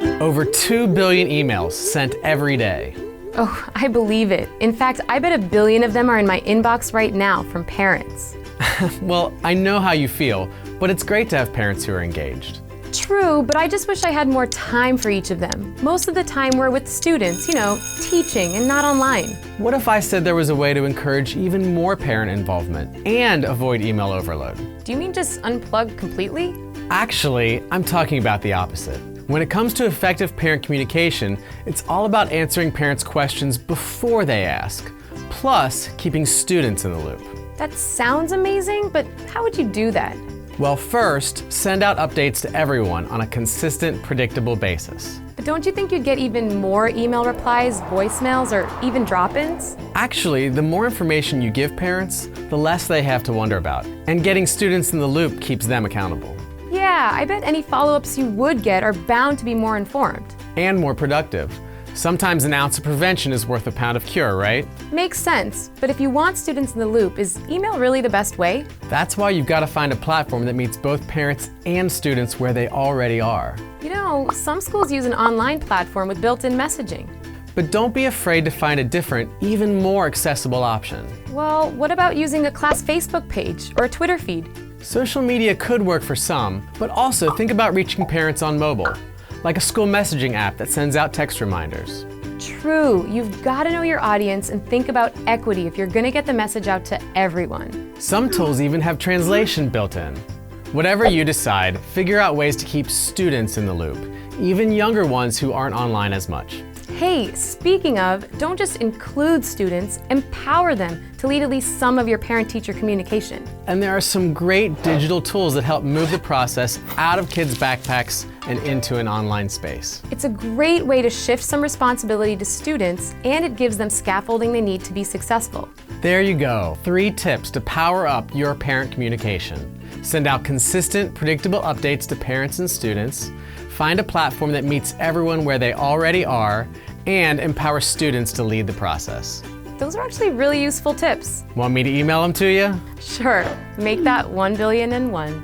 Over 2 billion emails sent every day. Oh, I believe it. In fact, I bet 1 billion of them are in my inbox right now from parents. Well, I know how you feel, but it's great to have parents who are engaged. True, but I just wish I had more time for each of them. Most of the time we're with students, teaching and not online. What if I said there was a way to encourage even more parent involvement and avoid email overload? Do you mean just unplug completely? Actually, I'm talking about the opposite. When it comes to effective parent communication, it's all about answering parents' questions before they ask, plus keeping students in the loop. That sounds amazing, but how would you do that? Well, first, send out updates to everyone on a consistent, predictable basis. But don't you think you'd get even more email replies, voicemails, or even drop-ins? Actually, the more information you give parents, the less they have to wonder about. And getting students in the loop keeps them accountable. Yeah, I bet any follow-ups you would get are bound to be more informed. And more productive. Sometimes an ounce of prevention is worth a pound of cure, right? Makes sense, but if you want students in the loop, is email really the best way? That's why you've got to find a platform that meets both parents and students where they already are. Some schools use an online platform with built-in messaging. But don't be afraid to find a different, even more accessible option. Well, what about using a class Facebook page or a Twitter feed? Social media could work for some, but also think about reaching parents on mobile, like a school messaging app that sends out text reminders. True, you've got to know your audience and think about equity if you're going to get the message out to everyone. Some tools even have translation built in. Whatever you decide, figure out ways to keep students in the loop, even younger ones who aren't online as much. Hey, speaking of, don't just include students, empower them to lead at least some of your parent-teacher communication. And there are some great digital tools that help move the process out of kids' backpacks and into an online space. It's a great way to shift some responsibility to students, and it gives them scaffolding they need to be successful. There you go, 3 tips to power up your parent communication. Send out consistent, predictable updates to parents and students, find a platform that meets everyone where they already are, and empower students to lead the process. Those are actually really useful tips. Want me to email them to you? Sure, make that 1,000,000,001.